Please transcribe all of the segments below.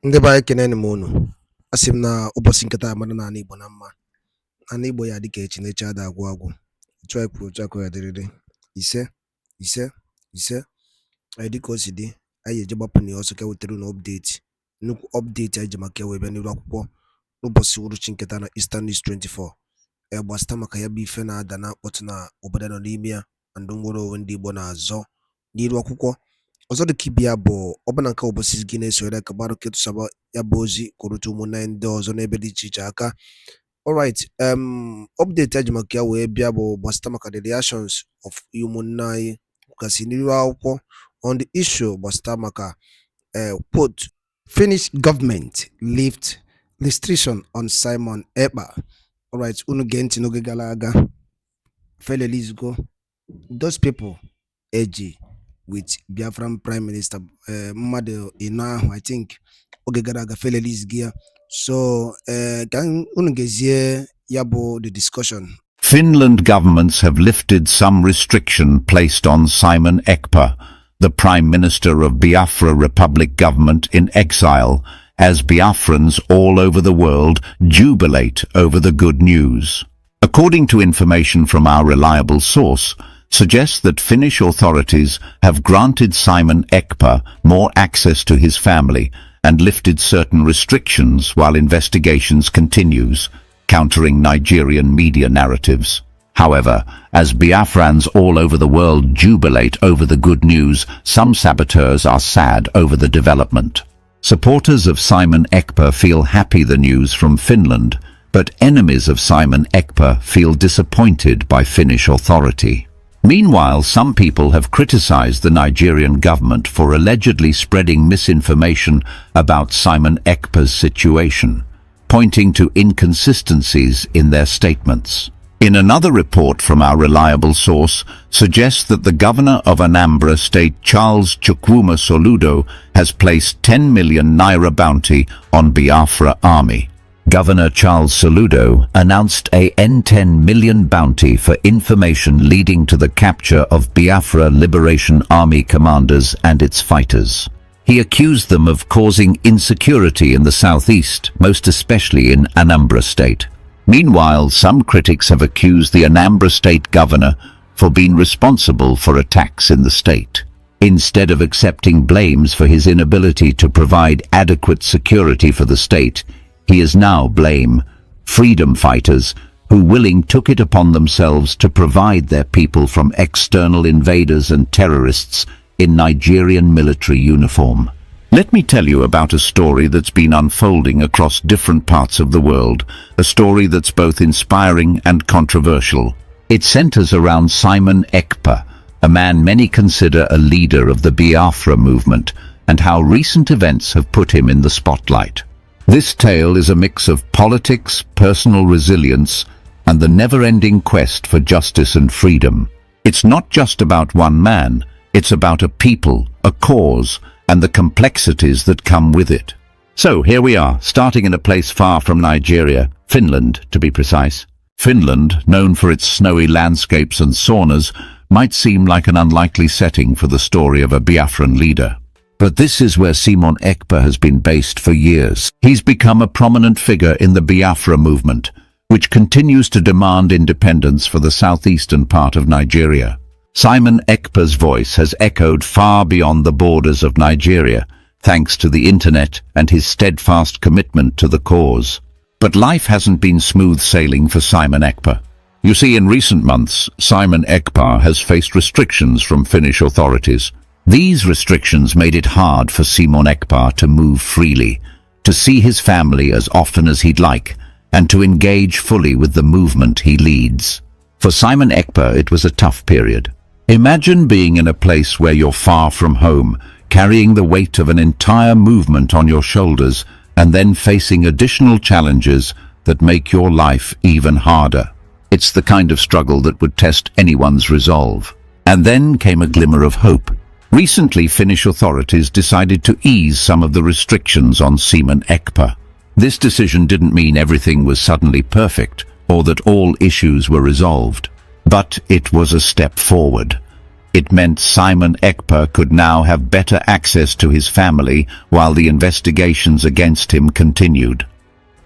Ndị be anyị keneni m unu. Asị m na ụbọchị nketa mmadụ n'ala Igbo na mma. Ala Igbo ya dịka echi na-echi ada agwụ agwụ. Otu anyị kwuru otu aka ya dịrịrị. Ise dịka o si dị, anyị eji gbapụ na ọsọ ka wetara na update. Nnukwu update anyị ji maka wee bịa n'iru akwụkwọ n'ụbọchị uruchi nketa na Eastern News 24. Gbasịta maka ya bụ ife na-ada na akpọtụ na obodo nọ n'ime ya na ndị nwere onwe ndị Igbo na-azọ n'iru akwụkwọ. Ọzọ dịka ibe ya bụ ọbụna nke ụbọchị gị na-esonyere ka gbarụ ketụsaba ya bụ ozi kwụrụtụ ụmụnne ndị ọzọ n'ebe dị iche iche aka. Alright, update eji maka ya wee bịa bụ gbasịta maka the reactions of ụmụnne anyị kasị n'iru akwụkwọ on the issue gbasịta maka quote, Finnish government lift restriction on Simon Ekpa. Alright, unu gee ntị n'oge gara aga felelizgo those people eji with Biafran Prime Minister Mmadụ Ino ahụ, I think oge gara aga felelizgia. So unu gezie ya bụ the discussion. Finland governments have lifted some restriction placed on Simon Ekpa, the Prime Minister of Biafra Republic government in exile, as Biafrans all over the world jubilate over the good news. According to information from our reliable source, suggests that Finnish authorities have granted Simon Ekpa more access to his family and lifted certain restrictions while investigations continues, countering Nigerian media narratives. However, as Biafrans all over the world jubilate over the good news, some saboteurs are sad over the development. Supporters of Simon Ekpa feel happy the news from Finland, but enemies of Simon Ekpa feel disappointed by Finnish authority. Meanwhile, some people have criticized the Nigerian government for allegedly spreading misinformation about Simon Ekpa's situation, pointing to inconsistencies in their statements. In another report from our reliable source, suggests that the governor of Anambra State, Charles Chukwuma Soludo, has placed 10 million naira bounty on Biafra army. Governor Charles Soludo announced a N10 million bounty for information leading to the capture of Biafra Liberation Army commanders and its fighters. He accused them of causing insecurity in the southeast, most especially in Anambra State. Meanwhile, some critics have accused the Anambra State governor for being responsible for attacks in the state. Instead of accepting blames for his inability to provide adequate security for the state, he is now blame freedom fighters who took it upon themselves to provide their people from external invaders and terrorists in Nigerian military uniform. Let me tell you about a story that's been unfolding across different parts of the world, a story that's both inspiring and controversial. It centers around Simon Ekpa, a man many consider a leader of the Biafra movement, and how recent events have put him in the spotlight. This tale is a mix of politics, personal resilience, and the never-ending quest for justice and freedom. It's not just about one man, it's about a people, a cause, and the complexities that come with it. So here we are, starting in a place far from Nigeria, Finland to be precise. Finland, known for its snowy landscapes and saunas, might seem like an unlikely setting for the story of a Biafran leader. But this is where Simon Ekpa has been based for years. He's become a prominent figure in the Biafra movement, which continues to demand independence for the southeastern part of Nigeria. Simon Ekpa's voice has echoed far beyond the borders of Nigeria, thanks to the internet and his steadfast commitment to the cause. But life hasn't been smooth sailing for Simon Ekpa. You see, in recent months, Simon Ekpa has faced restrictions from Finnish authorities. These restrictions made it hard for Simon Ekpa to move freely, to see his family as often as he'd like, and to engage fully with the movement he leads. For Simon Ekpa, it was a tough period. Imagine being in a place where you're far from home, carrying the weight of an entire movement on your shoulders, and then facing additional challenges that make your life even harder. It's the kind of struggle that would test anyone's resolve. And then came a glimmer of hope. Recently, Finnish authorities decided to ease some of the restrictions on Simon Ekpa. This decision didn't mean everything was suddenly perfect, or that all issues were resolved. But it was a step forward. It meant Simon Ekpa could now have better access to his family while the investigations against him continued.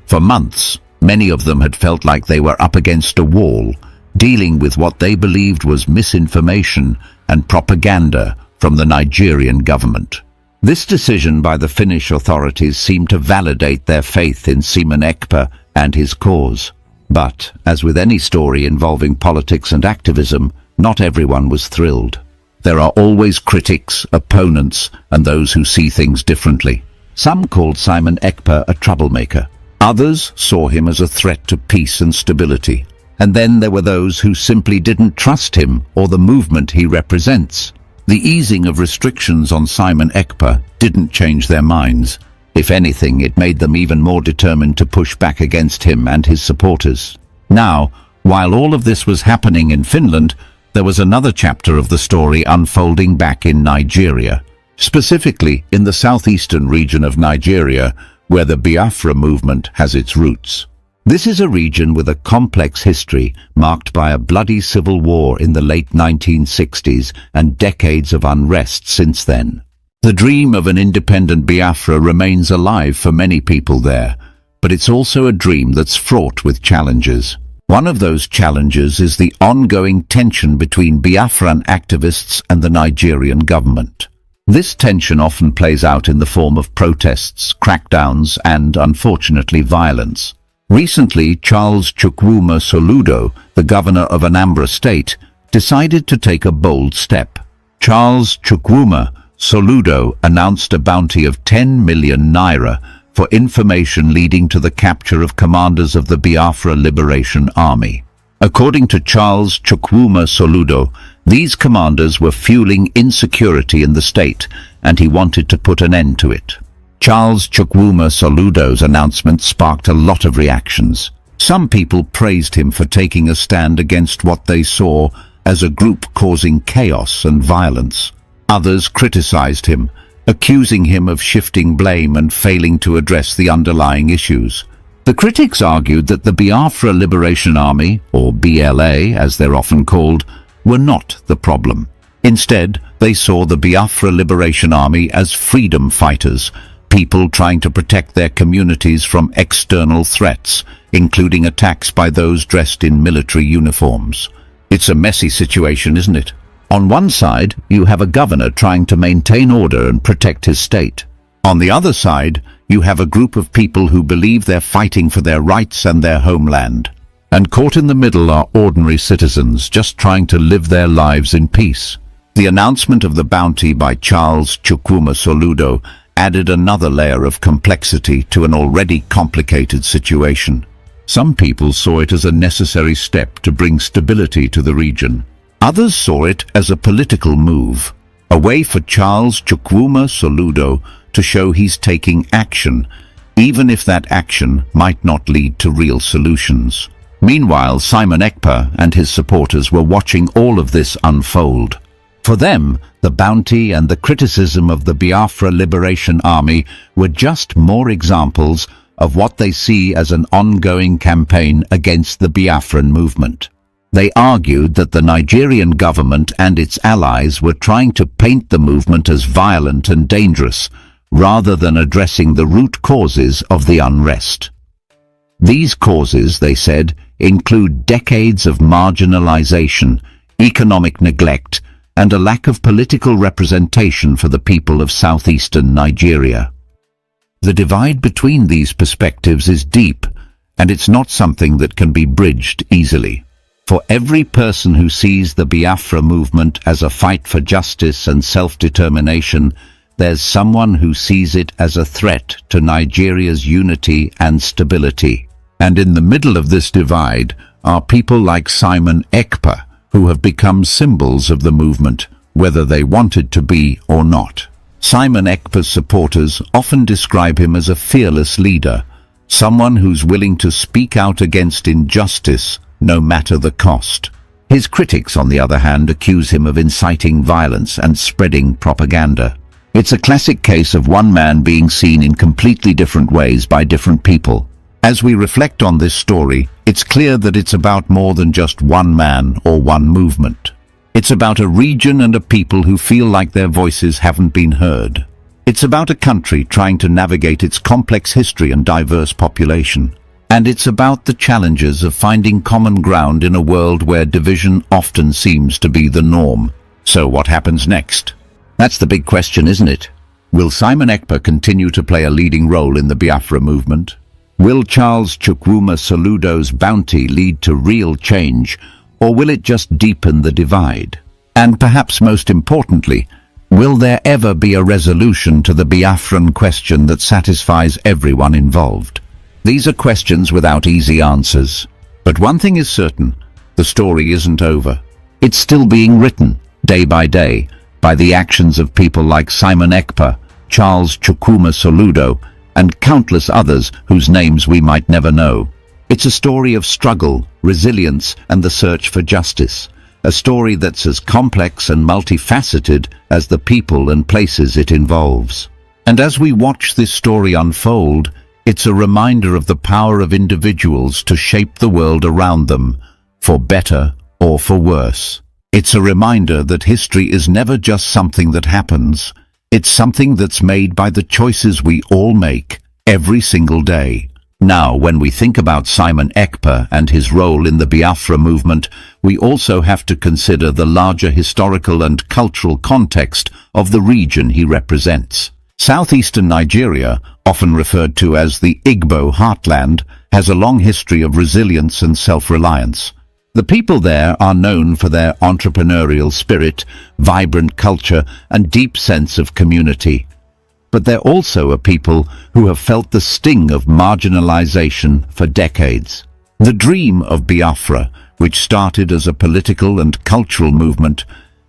For months, many of them had felt like they were up against a wall, dealing with what they believed was misinformation and propaganda from the Nigerian government. This decision by the Finnish authorities seemed to validate their faith in Simon Ekpa and his cause. But, as with any story involving politics and activism, not everyone was thrilled. There are always critics, opponents, and those who see things differently. Some called Simon Ekpa a troublemaker. Others saw him as a threat to peace and stability. And then there were those who simply didn't trust him or the movement he represents. The easing of restrictions on Simon Ekpa didn't change their minds. If anything, it made them even more determined to push back against him and his supporters. Now, while all of this was happening in Finland, there was another chapter of the story unfolding back in Nigeria, specifically in the southeastern region of Nigeria, where the Biafra movement has its roots. This is a region with a complex history marked by a bloody civil war in the late 1960s and decades of unrest since then. The dream of an independent Biafra remains alive for many people there, but it's also a dream that's fraught with challenges. One of those challenges is the ongoing tension between Biafran activists and the Nigerian government. This tension often plays out in the form of protests, crackdowns, and, unfortunately, violence. Recently, Charles Chukwuma Soludo, the governor of Anambra State, decided to take a bold step. Charles Chukwuma Soludo announced a bounty of 10 million naira for information leading to the capture of commanders of the Biafra Liberation Army. According to Charles Chukwuma Soludo, these commanders were fueling insecurity in the state, and he wanted to put an end to it. Charles Chukwuma Soludo's announcement sparked a lot of reactions. Some people praised him for taking a stand against what they saw as a group causing chaos and violence. Others criticized him, accusing him of shifting blame and failing to address the underlying issues. The critics argued that the Biafra Liberation Army, or BLA as they're often called, were not the problem. Instead, they saw the Biafra Liberation Army as freedom fighters, people trying to protect their communities from external threats, including attacks by those dressed in military uniforms. It's a messy situation, isn't it? On one side, you have a governor trying to maintain order and protect his state. On the other side, you have a group of people who believe they're fighting for their rights and their homeland. And caught in the middle are ordinary citizens just trying to live their lives in peace. The announcement of the bounty by Charles Chukwuma Soludo added another layer of complexity to an already complicated situation. Some people saw it as a necessary step to bring stability to the region. Others saw it as a political move, a way for Charles Chukwuma Soludo to show he's taking action, even if that action might not lead to real solutions. Meanwhile, Simon Ekpa and his supporters were watching all of this unfold. For them, the bounty and the criticism of the Biafra Liberation Army were just more examples of what they see as an ongoing campaign against the Biafran movement. They argued that the Nigerian government and its allies were trying to paint the movement as violent and dangerous, rather than addressing the root causes of the unrest. These causes, they said, include decades of marginalization, economic neglect, and a lack of political representation for the people of southeastern Nigeria. The divide between these perspectives is deep, and it's not something that can be bridged easily. For every person who sees the Biafra movement as a fight for justice and self-determination, there's someone who sees it as a threat to Nigeria's unity and stability. And in the middle of this divide are people like Simon Ekpa, who have become symbols of the movement, whether they wanted to be or not. Simon Ekpa's supporters often describe him as a fearless leader, someone who's willing to speak out against injustice, no matter the cost. His critics, on the other hand, accuse him of inciting violence and spreading propaganda. It's a classic case of one man being seen in completely different ways by different people. As we reflect on this story, it's clear that it's about more than just one man or one movement. It's about a region and a people who feel like their voices haven't been heard. It's about a country trying to navigate its complex history and diverse population. And it's about the challenges of finding common ground in a world where division often seems to be the norm. So what happens next? That's the big question, isn't it? Will Simon Ekpa continue to play a leading role in the Biafra movement? Will Charles Chukwuma Soludo's bounty lead to real change, or will it just deepen the divide? And perhaps most importantly, will there ever be a resolution to the Biafran question that satisfies everyone involved? These are questions without easy answers. But one thing is certain, the story isn't over. It's still being written, day by day, by the actions of people like Simon Ekpa, Charles Chukwuma Soludo, and countless others whose names we might never know. It's a story of struggle, resilience, and the search for justice. A story that's as complex and multifaceted as the people and places it involves. And as we watch this story unfold, it's a reminder of the power of individuals to shape the world around them, for better or for worse. It's a reminder that history is never just something that happens. It's something that's made by the choices we all make, every single day. Now, when we think about Simon Ekpa and his role in the Biafra movement, we also have to consider the larger historical and cultural context of the region he represents. Southeastern Nigeria, often referred to as the Igbo heartland, has a long history of resilience and self-reliance. The people there are known for their entrepreneurial spirit, vibrant culture, and deep sense of community. But they're also a people who have felt the sting of marginalization for decades. The dream of Biafra, which started as a political and cultural movement,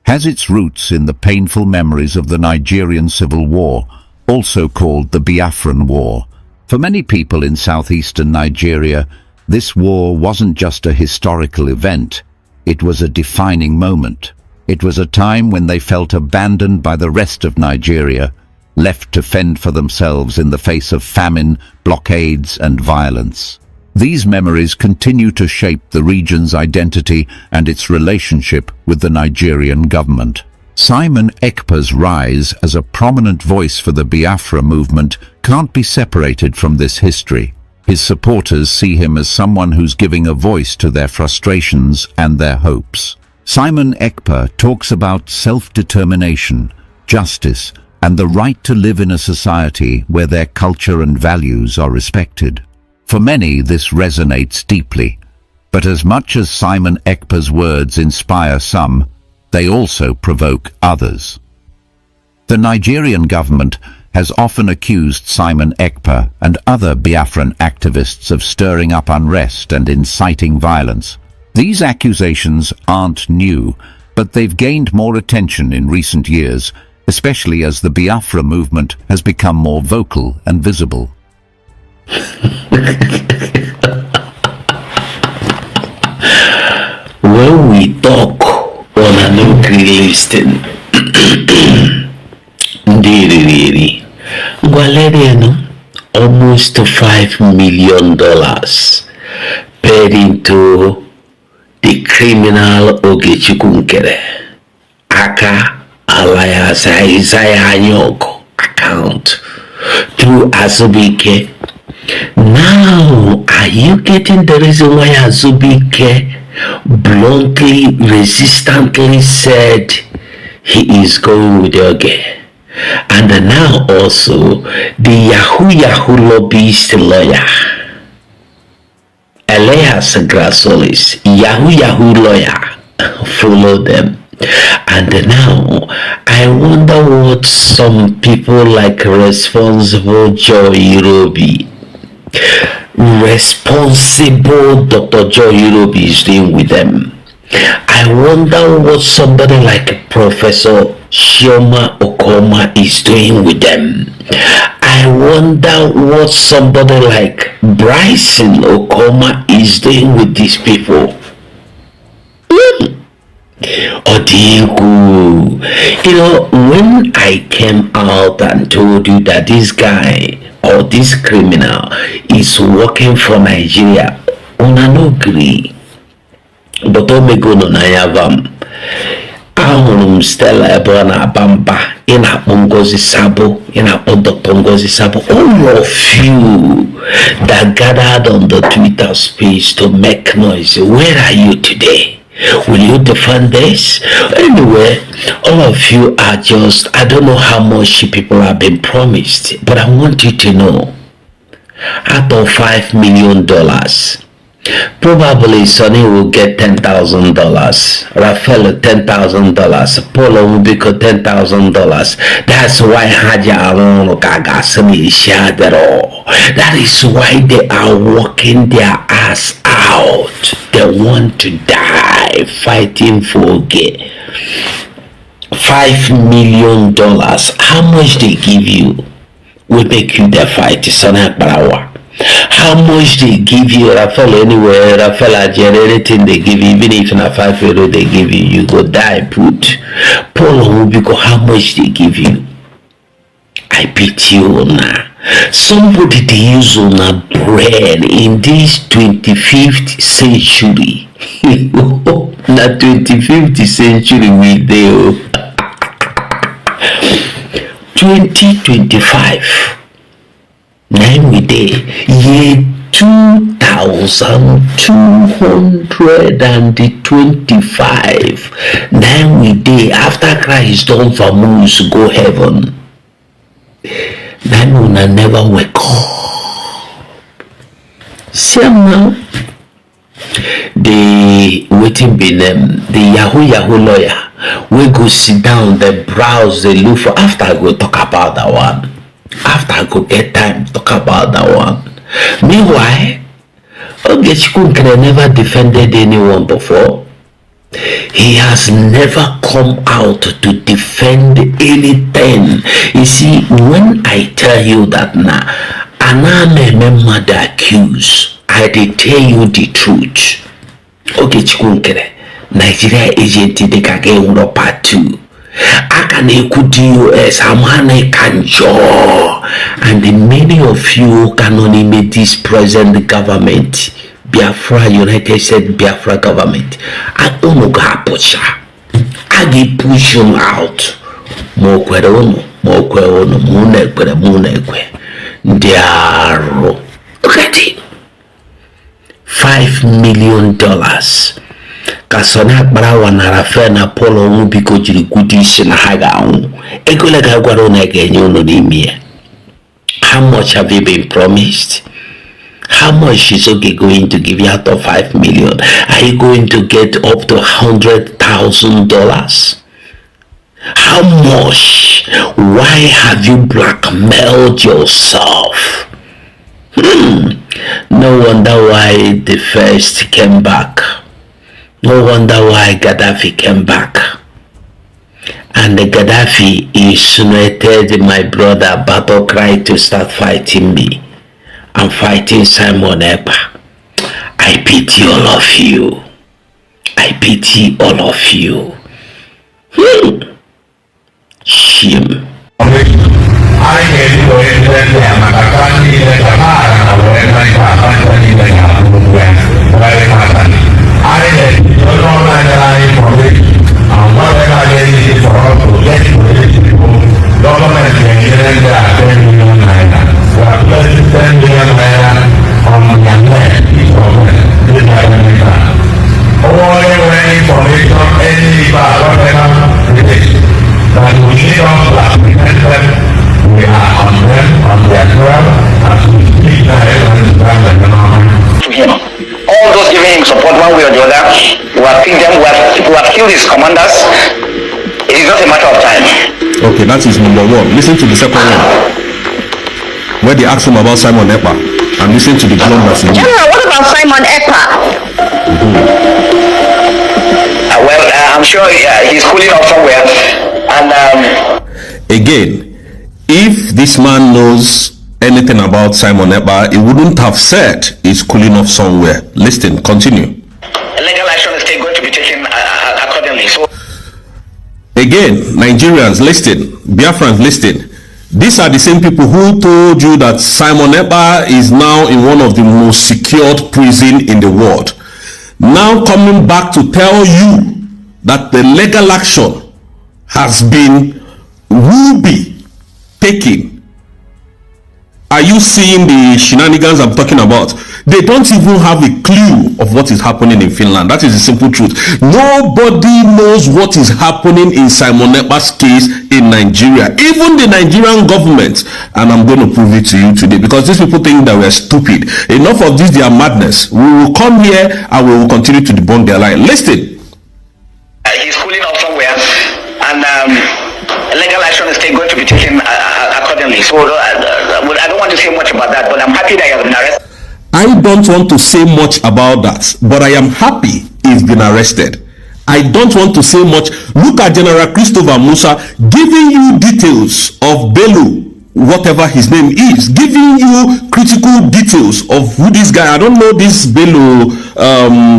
has its roots in the painful memories of the Nigerian Civil War, also called the Biafran War. For many people in southeastern Nigeria, this war wasn't just a historical event, it was a defining moment. It was a time when they felt abandoned by the rest of Nigeria, left to fend for themselves in the face of famine, blockades, and violence. These memories continue to shape the region's identity and its relationship with the Nigerian government. Simon Ekpa's rise as a prominent voice for the Biafra movement can't be separated from this history. His supporters see him as someone who's giving a voice to their frustrations and their hopes. Simon Ekpa talks about self-determination, justice, and the right to live in a society where their culture and values are respected. For many, this resonates deeply. But as much as Simon Ekpa's words inspire some, they also provoke others. The Nigerian government has often accused Simon Ekpa and other Biafran activists of stirring up unrest and inciting violence. These accusations aren't new, but they've gained more attention in recent years, especially as the Biafra movement has become more vocal and visible. When we talk on an agree listing, almost $5 million paid into the criminal Ogechikunkere Aka alias Isaiah Anyoko account through Azubike. Now, are you getting the reason why Azubike bluntly, resistantly said he is going with Oge? And now also the Yahoo lobbyist lawyer Elias Grasolis, Yahoo lawyer, follow them. And now I wonder what some people like responsible Joy Irobi, responsible Dr. Joy Irobi is doing with them. I wonder what somebody like Professor Shioma Okoma is doing with them. I wonder what somebody like Bryson Okoma is doing with these people. Odigu. You know, when I came out and told you that this guy or this criminal is working for Nigeria, una no agree. But Omego no Nayavam. ahụrụ Stella ebe ọ na-aba mba ị na-akpọ Ngozi Sabo ị na-akpọ Dr. Ngozi Sabo, all of you that gathered on the Twitter space to make noise, where are you today? Will you defend this? Anyway, all of you are just, I don't know how much people have been promised, but I want you to know, out of $5 million, probably Sonny will get $10,000, Rafael $10,000, Polo will be $10,000. That's why Haja Alon Gagasani shared it all. That is why they are working their ass out. They want to die fighting for gay. $5 million. How much they give you will make you the fight. Sonny Barawa. How much they give you, Rafael, anyway, Rafael, anything they give you, even if na €5 they give you, you go die put. Paul Obiko, how much they give you? I pity you now. Somebody they use on a brain in this 25th century. Na 25th century we do. 2025. Name we day year 2225. Name we day after Christ don't famous go heaven. Then will never wake up. See now the waiting be them, the Yahoo lawyer. We go sit down, they browse, they look for after I go talk about that one. After I go get time to talk about that one. Meanwhile, Ogechikunkere never defended anyone before. He has never come out to defend anything. You see, when I tell you that now, remember the accused, I did tell you the truth. Ogechikunkere, Nigeria agent de kage Europe part 2. Akane US, Amane Kanjo, and many of you can only make this present government, Biafra United States Biafra government. I don't push you out. Look at it. $5 million. Kasona Barawa na Rafael na Polo Mubiko jiri goodies na haga on. Egolega gwaro na genyo no nimie. How much have you been promised? How much is okay going to give you out of $5 million? Are you going to get up to $100,000? How much? Why have you blackmailed yourself? No wonder why the first came back. No wonder why Gaddafi came back. And the Gaddafi insinuated my brother battle cry to start fighting me. I'm fighting Simon Ekpa. I pity all of you. I pity all of you. Shame. All those giving him support one way or the other, we have killed them, we have killed his commanders. It is not a matter of time. Okay, that is number one. Listen to the second one, where they ask him about Simon Ekpa, and listen to the blog that's in General, what about Simon Ekpa? I'm sure he's cooling off somewhere. And again, if this man knows anything about Simon Ekpa, he wouldn't have said he's cooling off somewhere. Listen, continue. Legal action is going to be taken accordingly. So again, Nigerians, listen, Biafrans, listen. These are the same people who told you that Simon Ekpa is now in one of the most secured prisons in the world. Now coming back to tell you that the legal action will be taken. Are you seeing the shenanigans I'm talking about? They don't even have a clue of what is happening in Finland. That is the simple truth. Nobody knows what is happening in Simon Ekpa's case in Nigeria. Even the Nigerian government. And I'm going to prove it to you today, because these people think that we are stupid. Enough of this, their madness. We will come here and we will continue to debunk their lie. Listen. He's cooling off somewhere, and legal action is going to be taken accordingly. So I don't want to say much about that, but I'm happy that he has been arrested. I don't want to say much about that, but I am happy he's been arrested. I don't want to say much. Look at General Christopher Musa giving you details of Bello, whatever his name is, giving you critical details of who this guy. I don't know this Bello,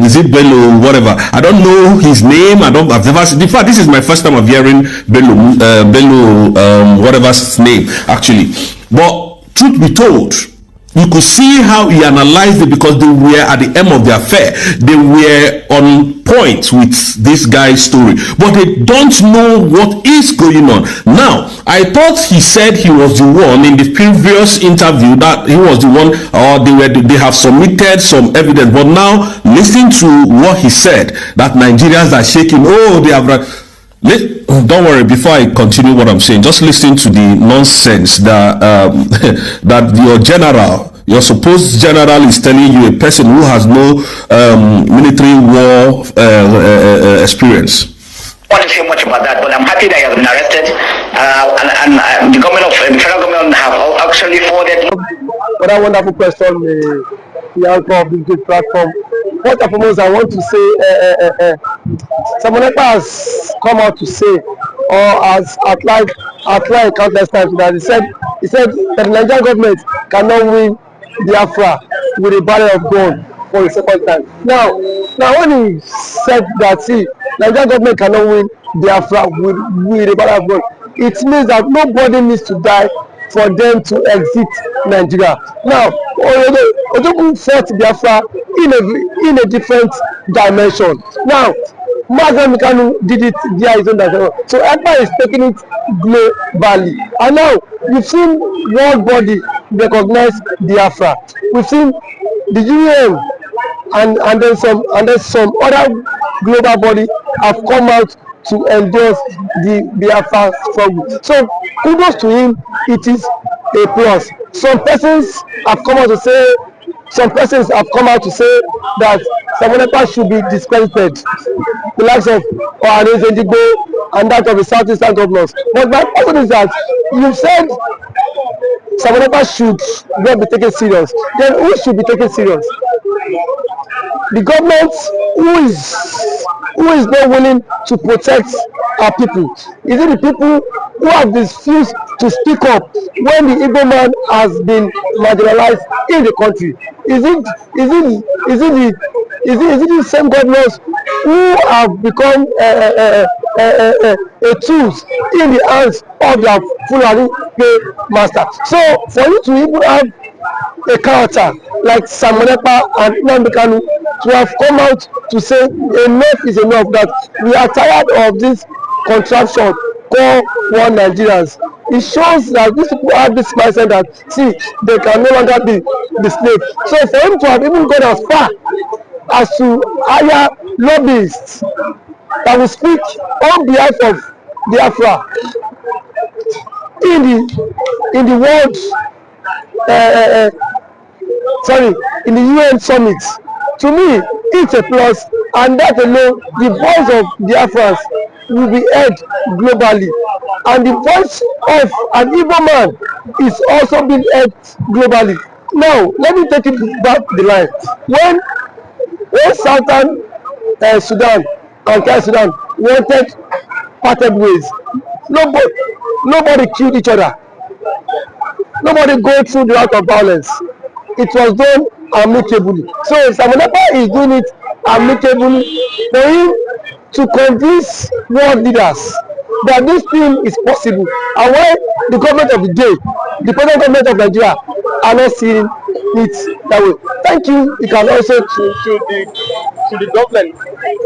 is it Bello, whatever. I don't know his name. I've never seen. In fact, this is my first time of hearing Bello, whatever's name actually. But truth be told, you could see how he analyzed it, because they were at the end of their affair. They were on point with this guy's story, but they don't know what is going on. Now, I thought he said he was the one in the previous interview, that he was the one, or they have submitted some evidence. But now, listen to what he said, that Nigerians are shaking. Oh, they have. Don't worry, before I continue what I'm saying, just listen to the nonsense that that your supposed general is telling you, a person who has no military war experience. I don't want to say much about that, but I'm happy that he has been arrested, and the federal government have actually forwarded. What a wonderful question, the anchor of this great platform. First and foremost, I want to say, someone has come out to say, or has outlined countless times, that he said that the Nigerian government cannot win Biafra with a barrel of gun for the second time. Now when he said that, see, Nigerian government cannot win Biafra with a barrel of gun, it means that nobody needs to die for them to exit Nigeria. Now, Ojogun fought Biafra in a different dimension. Now, Mazen Mikanu did it via his own dimension. So Ekpa is taking it globally. And now, we've seen world body recognize Biafra. We've seen the UN and then some other global body have come out to endorse the Biafra struggle. So kudos to him, it is a plus. Some persons have come out to say that Simon Ekpa should be discredited, the likes of Ohanes Ndigbo and that of the Southeastern governors. But my question is that you said Simon Ekpa should not be taken serious. Then who should be taken serious? The government who is not willing to protect our people? Is it the people who have refused to speak up when the Igbo man has been marginalized in the country? Is it the same governors who have become a tools in the hands of their Fulani master? So for you to even have a character like Simon Ekpa and Nnamdi Kanu to have come out to say enough is enough, that we are tired of this contraption called one Nigerians. It shows that these people have this mindset that, see, they can no longer be the slave. So for him to have even gone as far as to hire lobbyists that will speak on behalf of Biafra in the world in the UN summit, to me it's a plus, and that alone, the voice of Biafrans will be heard globally, and the voice of an Igbo man is also being heard globally. Now let me take it back the line. When Southern Sudan and South Sudan wanted parted ways, nobody killed each other. Nobody go through the route of violence. It was done amicably. So Simon Ekpa is doing it amicably for him to convince world leaders that this thing is possible. And why the government of the day, the present government of Nigeria, are not seeing it that way. Thank you. You can also to the government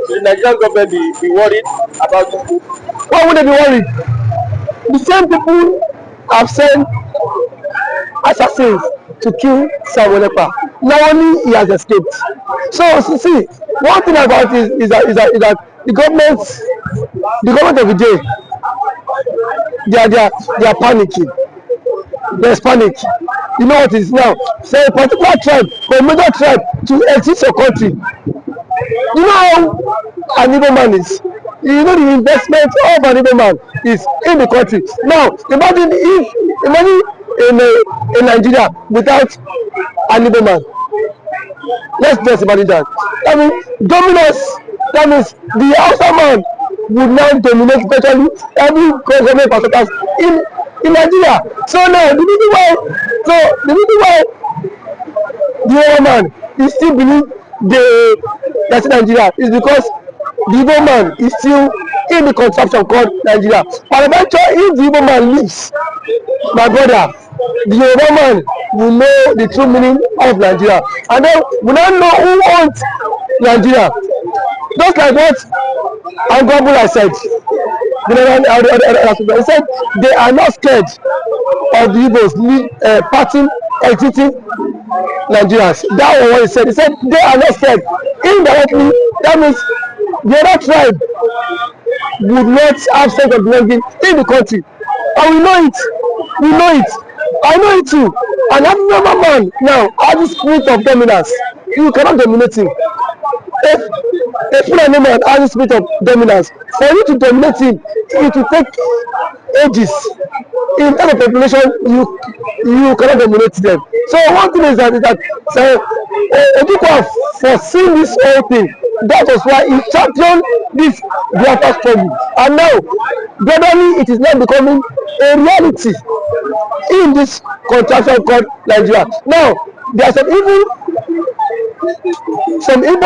the Nigerian government be worried about it? Why would they be worried? The same people have sent assassins to kill Samuel Ekpa. Now only he has escaped. So see, one thing about it is that the government of the day, they are panicking. There's panic. You know what it is now? Say a particular tribe or a major tribe to exit your country. You know how an Igbo man is. You know the investment of an Igbo man is in the country. Now imagine in Nigeria without an Igbo man. Let's just imagine that. I mean, dominance. That means the Hausa man would now dominate virtually every government parastatals in Nigeria. So now the reason why the Igbo man is still believe that's Nigeria is because the Igbo man is still in the contraption called Nigeria. But eventually, if the Igbo man leaves, my brother, the Yoruba man will know the true meaning of Nigeria, and then we now know who owns Nigeria. Just like what Angwabula said, he said they are not scared of the Igbos parting, exiting Nigerians. That was what he said. He said they are not scared. Indirectly, that means the other tribe would not have sense of belonging in the country. And we know it. We know it. I know it too. And every man now has the spirit of dominance. You cannot dominate him. If a Fulani man has the spirit of dominance, for you to dominate him, it will take ages. In terms of population, you cannot dominate them. So one thing is that Ekpa have foreseen this whole thing. That was why he championed this Biafra struggle. And now, gradually, it is now becoming a reality in this contraction called Nigeria. Now, there are some Igbo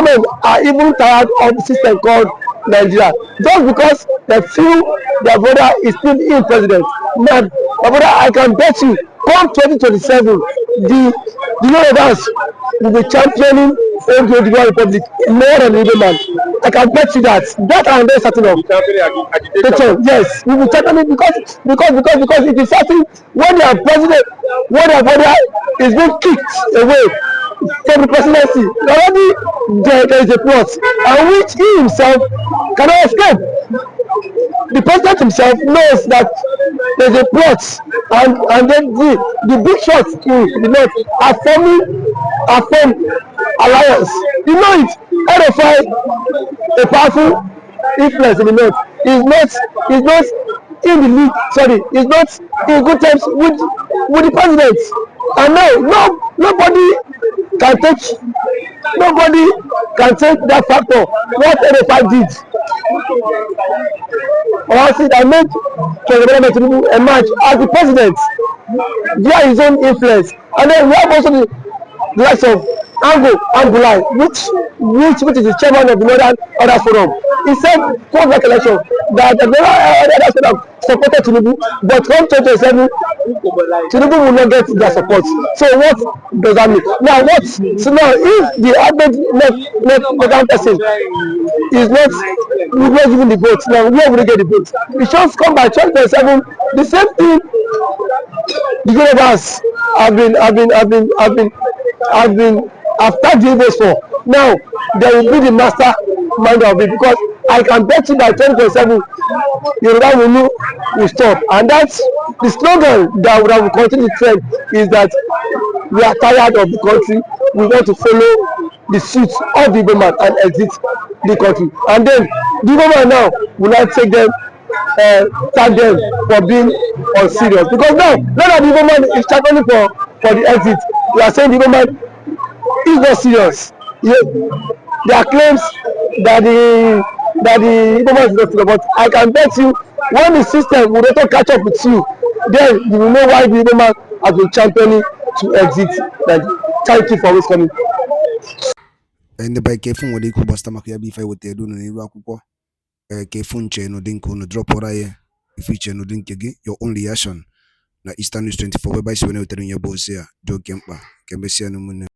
men are even tired of the system called Nigeria, just because they feel their brother is still in president. Man, my brother, I can bet you, come 2027, the Yorubas will be championing the Republic more than the Igbo man. I can bet you that. That I'm very certain of. Yes, we will championing because it is certain when their president, when their brother is being kicked away from the presidency, already there is a plot, and which he himself cannot escape. The president himself knows that there's a plot, and then the big shots in the north are formed alliance. You know it. RFI, a powerful influence in the north, is not in the league. Sorry, is not in good terms with the president. And now nobody can take that factor. What RFI did. I made President Tinubu emerge as the president via his own influence, and then we have also the likes of Angulai, which is the chairman of the Northern Others Forum. He said post that election that the Northern Others Forum supported Tinubu, but come 2027, Tinubu will not get their support. So what does that mean? Now if the average Northern person is not giving the vote, now where will they get the vote? It just come by 2027. The same thing the Yorubas have been tagged the Igbos for. Now they will be the mastermind of it, because I can bet you by 2027 Yoruba will stop, and that's the slogan that will continue to trend, is that we are tired of the country, we want to follow the suit of the Igbo man and exit the country. And then the Igbo man now will not take them, tag them for being unserious, because now that the Igbo man is championing for the exit, we are saying the Igbo man is not serious. There are claims that the Igbo man is not serious, but I can bet you when the system will not catch up with you, then you will know why the Igbo man has been championing to exit. Thank you for always coming. And by careful what they could bust stomach ya before what they do in Iraq. Careful chain no dink no drop or if you chain no dink again, your only action. Na Eastern News 24 whereby when you tell your boss here, Joe Kempa, Kembesia no